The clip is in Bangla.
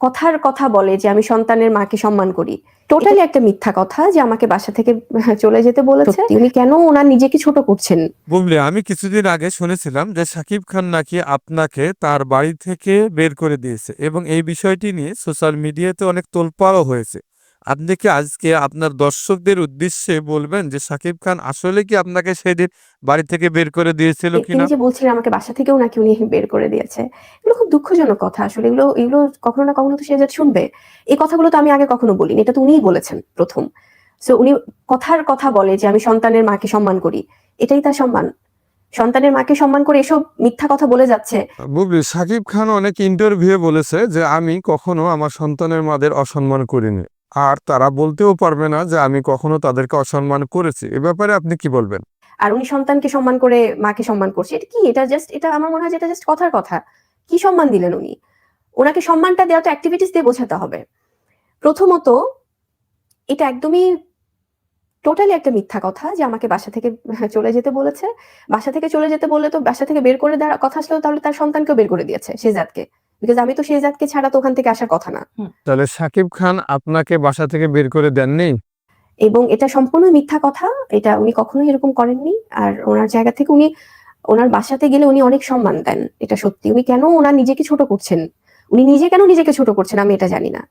কথার কথা বলে যে আমি সন্তানের মাকে সম্মান করি। টোটালি একটা মিথ্যা কথা যে আমাকে বাসা থেকে চলে যেতে বলেছে। উনি কেন ওনার নিজেকে ছোট করছেন? বুবলি, আমি কিছুদিন আগে শুনেছিলাম যে শাকিব খান নাকি আপনাকে তার বাড়ি থেকে বের করে দিয়েছে এবং এই বিষয়টি নিয়ে সোশ্যাল মিডিয়াতে অনেক তোলপাড়ও হয়েছে। আপনি কি আজকে আপনার দর্শকদের উদ্দেশ্যে বলবেন যে শাকিব খান আসলে কি আপনাকে সেদিন বাড়ি থেকে বের করে দিয়েছিল তিনি কিনা? যে বলছিলেন আমাকে বাসা থেকেও নাকি উনি বের করে দিয়েছে। এগুলো খুব দুঃখজনক কথা আসলে। এগুলো কখনো না কখনো তো সে শুনবে। এই কথাগুলো তো আমি আগে কখনো বলিনি। এটা তো উনিই বলেছেন ১ম। সো উনি কথার কথা বলে যে আমি সন্তানের মাকে সম্মান করি। এটাই তার সম্মান। সন্তানের মাকে সম্মান করে এসব মিথ্যা কথা বলে যাচ্ছে। বুবলি, শাকিব খান অনেক ইন্টারভিউ বলেছে যে আমি কখনো আমার সন্তানের মাদের অসম্মান করিনি, আর তারা বলতেও পারবে না যে আমি কখনো তাদেরকে অসম্মান করেছি। এ ব্যাপারে আপনি কি বলবেন? আর উনি সন্তানকে সম্মান করে মাকে সম্মান করছে। এটা কি? এটা আমার মনে হয় যে এটা জাস্ট কথার কথা। কি সম্মান দিলেন উনি? উনাকে সম্মানটা দেওয়া তো এক্টিভিটিস দিয়ে বোঝাতে হবে। প্রথমত এটা একদমই টোটালি একটা মিথ্যা কথা যে আমাকে বাসা থেকে চলে যেতে বলেছে। বাসা থেকে চলে যেতে বললে তো বাসা থেকে বের করে দেওয়ার কথা আসলেও তাহলে তার সন্তানকেও বের করে দিয়েছে শেহজাদকে। বিকজ আমি তো শেহজাদকে ছাড়া তো ওখান থেকে আসার কথা না। তাহলে শাকিব খান আপনাকে বাসা থেকে বের করে দেননি? এবং এটা সম্পূর্ণ মিথ্যা কথা। এটা উনি কখনোই এরকম করেননি। আর ওনার জায়গা থেকে উনি ওনার বাসাতে গেলে উনি অনেক সম্মান দেন। এটা সত্যি। উনি কেন ওনার নিজেকে ছোট করছেন? উনি নিজে কেন নিজেকে ছোট করছেন আমি এটা জানি না।